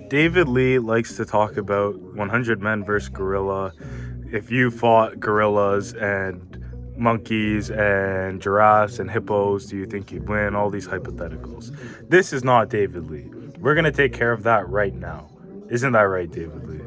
David Lee likes to talk about 100 men versus gorilla. If you fought gorillas and monkeys and giraffes and hippos, do you think you'd win? All these hypotheticals. This is not David Lee. We're going to take care of that right now. Isn't that right, David Lee?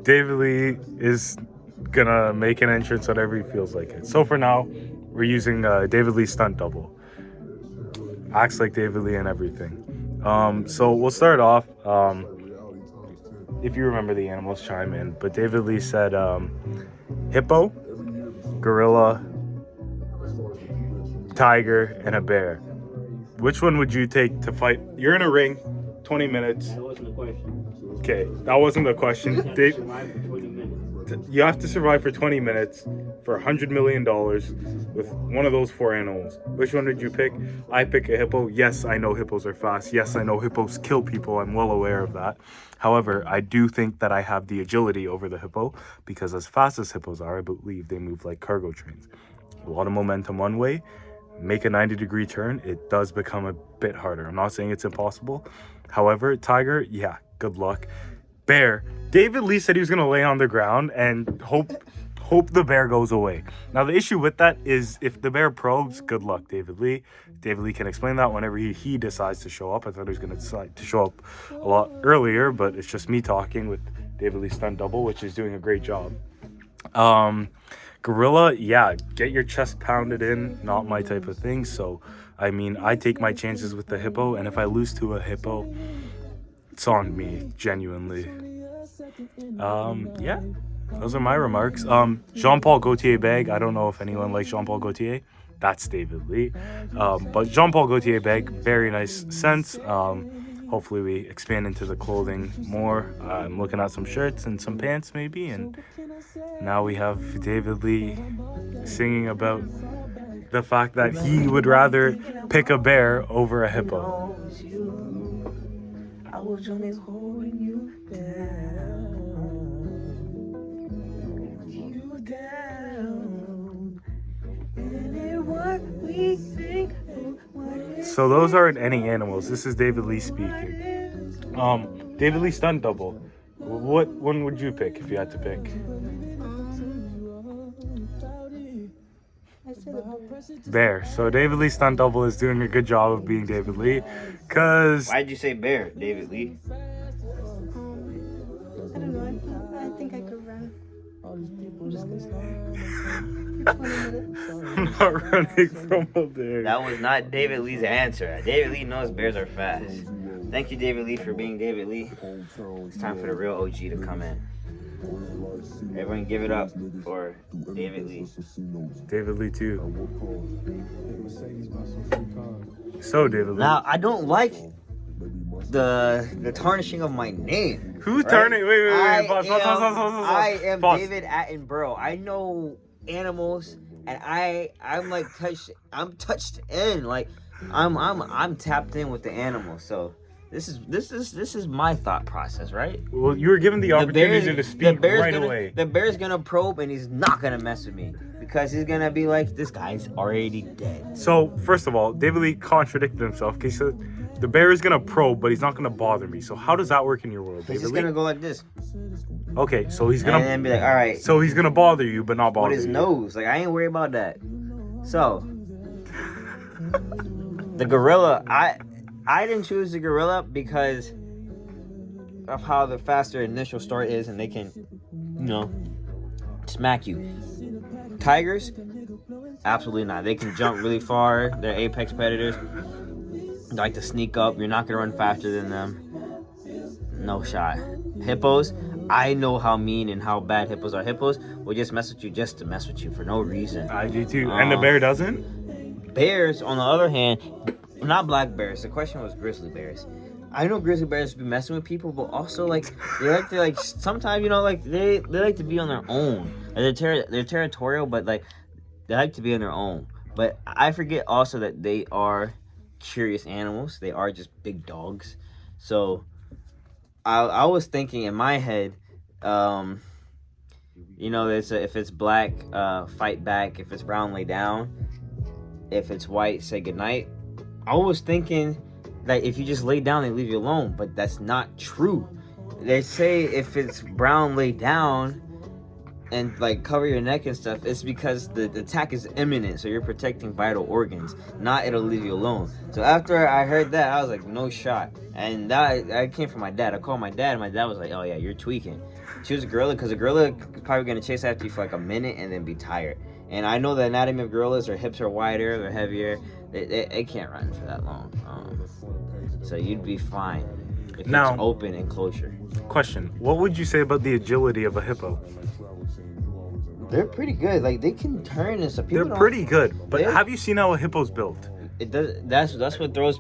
David Lee is gonna make an entrance whenever he feels like it. So for now, we're using David Lee stunt double. Acts like David Lee and everything. So we'll start off. If you remember the animals, chime in. But David Lee said hippo, gorilla, tiger, and a bear. Which one would you take to fight? You're in a ring, 20 minutes. That wasn't the question. Okay, that wasn't the question. You have to survive for 20 minutes for $100 million with one of those four animals. Which one did you pick? I pick a hippo. Yes, I know hippos are fast. Yes, I know hippos kill people. I'm well aware of that. However, I do think that I have the agility over the hippo because as fast as hippos are, I believe they move like cargo trains. A lot of momentum one way. Make a 90-degree turn, it does become a bit harder. I'm not saying it's impossible. However, tiger, yeah, good luck. Bear, David Lee said he was going to lay on the ground and hope the bear goes away. Now, the issue with that is if the bear probes, good luck, David Lee. David Lee can explain that whenever he decides to show up. I thought he was going to decide to show up a lot earlier, but it's just me talking with David Lee stunt double, which is doing a great job. Gorilla, yeah, get your chest pounded in, not my type of thing. So, I mean, I take my chances with the hippo, and if I lose to a hippo, it's on me, genuinely. Yeah, those are my remarks. Jean-Paul Gaultier bag, I don't know if anyone likes Jean-Paul Gaultier. That's David Lee. But Jean-Paul Gaultier bag, very nice sense. Hopefully we expand into the clothing more. I'm looking at some shirts and some pants maybe, and now we have David Lee singing about the fact that he would rather pick a bear over a hippo. I was only holding you down. And it what we think. So those aren't any animals. This is David Lee speaking. David Lee stunt double. What one would you pick if you had to pick? Bear. So David Lee stunt double is doing a good job of being David Lee, cause. Why'd you say bear, David Lee? I don't know. I think I could run. I'm not running from a bear. That was not David Lee's answer. David Lee knows bears are fast. Thank you, David Lee, for being David Lee. It's time for the real OG to come in. Everyone give it up for David Lee. David Lee too. So David Lee. Now, I don't like the tarnishing of my name. Who's turning? Wait. Pause. I am Pause. David Attenborough. I know animals, and I'm touched in. Like I'm tapped in with the animals. So this is my thought process, right? Well, you were given the opportunity to speak right away. The bear's gonna probe, and he's not gonna mess with me because he's gonna be like, this guy's already dead. So first of all, David Lee contradicted himself. He said the bear is gonna probe, but he's not gonna bother me. So how does that work in your world, David He's just Lee? gonna go like this, Okay, so he's gonna and then be like, all right. So he's gonna bother you, but not bother With his you. nose. Like, I ain't worried about that. So, the gorilla, I didn't choose the gorilla because of how the faster initial start is, and they can, smack you. Tigers, absolutely not. They can jump really far. They're apex predators. They like to sneak up. You're not gonna run faster than them. No shot. Hippos, I know how mean and how bad hippos are. Hippos will just mess with you just to mess with you for no reason. I do too. And the bear doesn't? Bears, on the other hand, not black bears. The question was grizzly bears. I know grizzly bears be messing with people, but also they sometimes they like to be on their own. Like, they're territorial, but they like to be on their own. But I forget also that they are curious animals. They are just big dogs. So I was thinking in my head, if it's black, fight back. If it's brown, lay down. if it's white, say goodnight. I was thinking that if you just lay down, they leave you alone, but that's not true. They say if it's brown, lay down and like cover your neck and stuff. It's because the attack is imminent, so you're protecting vital organs, not it'll leave you alone. So after I heard that, I was like, no shot. And that came from my dad. I called my dad, and my dad was like, oh yeah, you're tweaking. Choose a gorilla, because a gorilla is probably gonna chase after you for like a minute and then be tired. And I know the anatomy of gorillas. Their hips are wider, they're heavier. They can't run for that long. So you'd be fine if Now, it's open enclosure. Question: what would you say about the agility of a hippo? They're pretty good. Like they can turn and stuff. They're pretty good, but Yeah. have you seen how a hippo's built? It does. That's what throws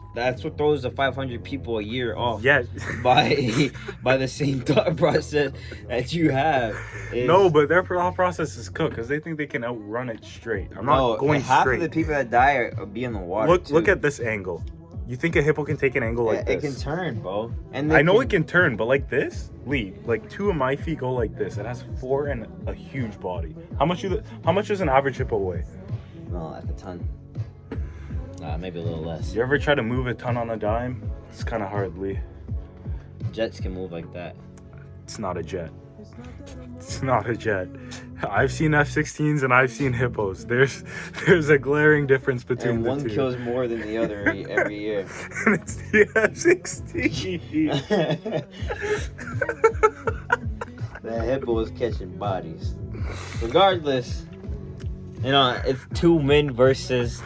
the 500 people a year off. Yeah. by the same thought process that you have. No, but their thought process is cooked because they think they can outrun it straight. I'm not going half straight. of the people that die are be in the water. Look at this angle. You think a hippo can take an angle like it this? can turn, bro. And I know it can turn, but like this, Lee, like 2 of my feet go like this. It has 4 and a huge body. How much does an average hippo weigh? No, like a ton. Maybe a little less. You ever try to move a ton on a dime? It's kind of hard, Lee. Jets can move like that. It's not a jet. It's not a jet. I've seen F-16s and I've seen hippos. There's a glaring difference between And the one two. kills more than the other every year. And it's the F-16. The hippo is catching bodies. Regardless, you know, it's 2 men versus ...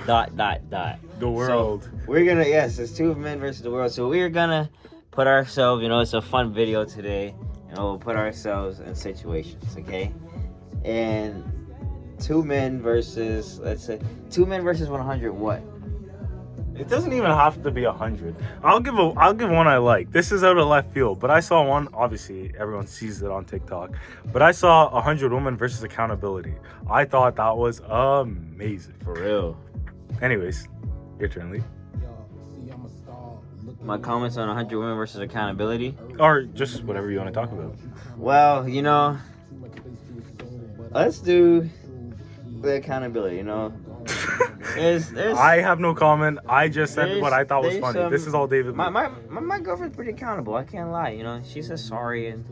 The world. So we're gonna, yes, it's 2 men versus the world. So we're gonna put ourselves, you know, it's a fun video today. You know, we'll put ourselves in situations, okay? And 2 men versus, let's say, 2 men versus 100 what? It doesn't even have to be 100. I'll give one I like. This is out of left field, but I saw one. Obviously, everyone sees it on TikTok. But I saw 100 women versus accountability. I thought that was amazing. For real. Anyways, your turn, Lee. My comments on 100 women versus accountability. Or just whatever you want to talk about. Well, you know, let's do the accountability, you know. There's I have no comment. I just said what I thought was there's funny. some- This is all David. My girlfriend's pretty accountable. I can't lie. You know, she says sorry, and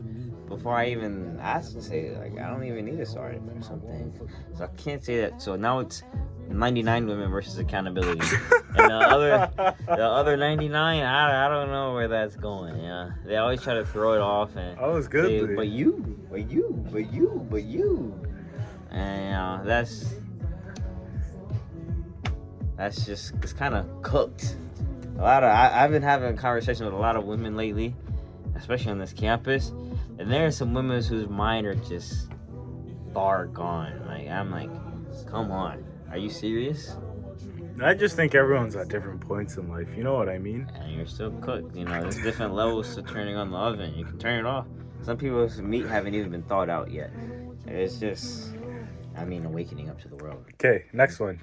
before I even ask to say it, like I don't even need a sorry for something, so I can't say that. So now it's 99 women versus accountability, and the other 99, I don't know where that's going. Yeah, they always try to throw it off and That was good, say, Lee. but you, and you know, that's just, it's kind of cooked. I've been having conversations with a lot of women lately, especially on this campus, and there are some women whose mind are just far gone. Like I'm like, come on, are you serious? I just think everyone's at different points in life. You know what I mean? And you're still cooked. You know, there's different levels to turning on the oven. You can turn it off. Some people's meat haven't even been thawed out yet. It's just, I mean, awakening up to the world. Okay, next one.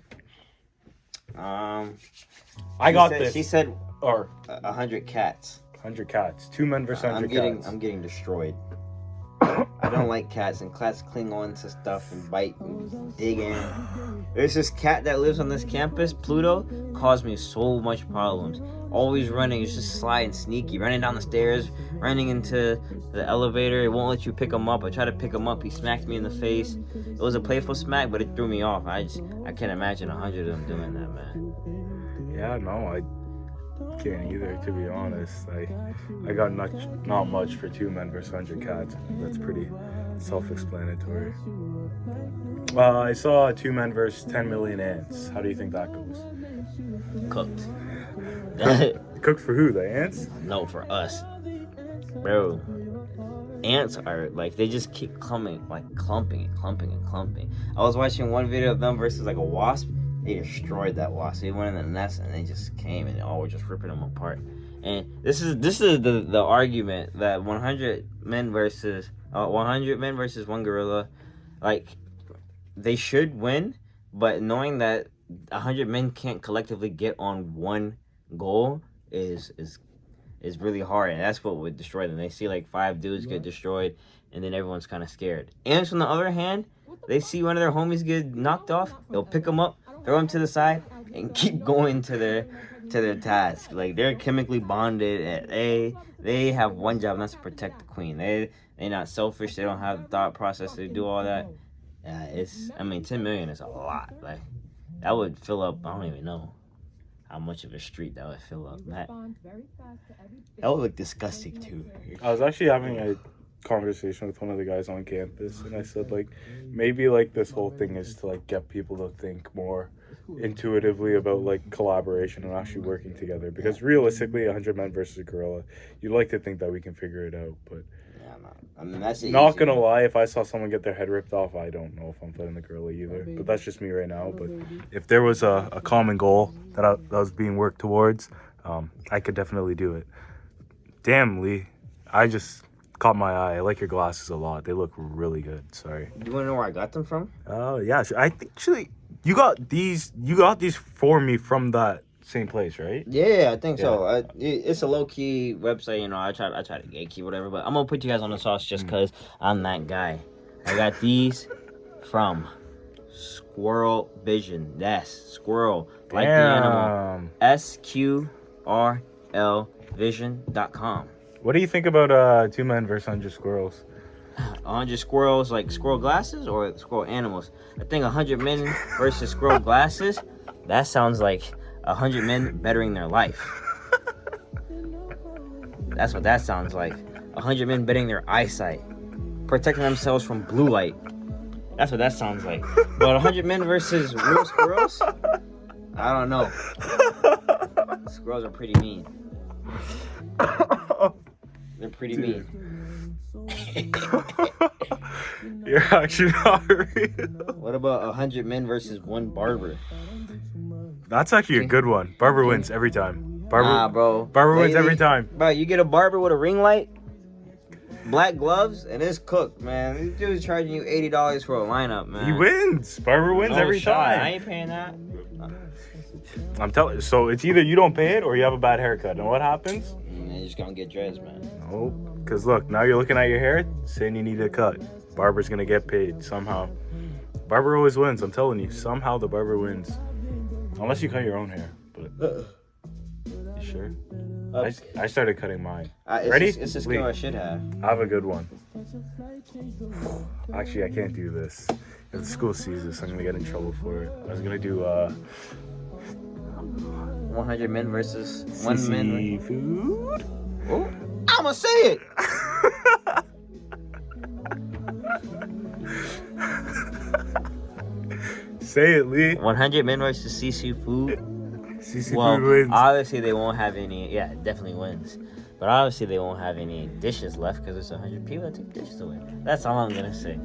I got this. She said, Or 100 cats. 100 cats. 2 men versus 100 cats. I'm getting destroyed. I don't like cats, and cats cling on to stuff and bite and dig in. There's this cat that lives on this campus, Pluto, caused me so much problems. Always running, it's just sly and sneaky, running down the stairs, running into the elevator. It won't let you pick him up. I tried to pick him up, he smacked me in the face. It was a playful smack, but it threw me off. I can't imagine 100 of them doing that, man. Yeah, no, I can't either, to be honest. I got not much for 2 men versus 100 cats. That's pretty self-explanatory. I saw 2 men versus 10 million ants. How do you think that goes? Cooked. Cooked for who? The ants? No, for us. Bro. Ants are like, they just keep clumping. I was watching one video of them versus like a wasp. They destroyed that wasp. They went in the nest and they just came and all were just ripping them apart. And this is the argument that 100 men versus 1 gorilla, like they should win, but knowing that 100 men can't collectively get on one goal is really hard, and that's what would destroy them. They see like 5 dudes get destroyed, and then everyone's kind of scared. Ants, on the other hand, they see one of their homies get knocked off, they'll pick them up, throw them to the side and keep going to their task. Like they're chemically bonded. And they have one job, and that's to protect the queen. They're not selfish. They don't have the thought process to do all that. Yeah, 10 million is a lot. Like that would fill up. I don't even know how much of a street that would fill up. That would look disgusting too. I was actually having a conversation with one of the guys on campus, and I said, like, maybe, like, this whole thing is to, like, get people to think more intuitively about, like, collaboration and actually working together. Because realistically, 100 men versus a gorilla, you'd like to think that we can figure it out, but... Yeah, I mean, that's it. Not gonna lie, if I saw someone get their head ripped off, I don't know if I'm fighting the gorilla either. But that's just me right now. But if there was a common goal that was being worked towards, I could definitely do it. Damn, Lee, I just caught my eye. I like your glasses a lot. They look really good. Sorry. You wanna know where I got them from? Oh yeah, I think actually you got these for me from that same place, right? Yeah, I think so. It's a low key website, you know. I try to gatekeep whatever, but I'm gonna put you guys on the sauce just because I'm that guy. I got these from Squirrel Vision. Yes, squirrel, like the animal. SQRL Vision.com. What do you think about 2 men versus 100 squirrels? 100 squirrels, like squirrel glasses or squirrel animals? I think 100 men versus squirrel glasses. That sounds like 100 men bettering their life. That's what that sounds like. 100 men bettering their eyesight, protecting themselves from blue light. That's what that sounds like. But 100 men versus real squirrels? I don't know. Squirrels are pretty mean. They're pretty mean. You're actually not real. What about 100 men versus one barber? That's actually a good one. Barber wins every time. Nah, bro. Barber wins every time. Bro, you get a barber with a ring light, black gloves, and it's cooked, man. This dude's charging you $80 for a lineup, man. He wins. Barber wins every time. I ain't paying that. I'm telling you. So it's either you don't pay it or you have a bad haircut. And what happens? You're just gonna get dreads, man. Oh, because look, now you're looking at your hair, saying you need a cut. Barber's gonna get paid somehow. Barber always wins. I'm telling you. Somehow the barber wins. Unless you cut your own hair. But you sure? I started cutting mine. Ready? It's a skill I should have. I have a good one. Actually, I can't do this. If the school sees this, I'm gonna get in trouble for it. I was gonna do 100 men versus 1 man. Seafood. Oh, I'ma say it. Say it, Lee. 100 men versus seafood. Seafood Well, wins. obviously they won't have any. Yeah, it definitely wins. But obviously they won't have any dishes left because there's 100 people that take dishes away. That's all I'm gonna say.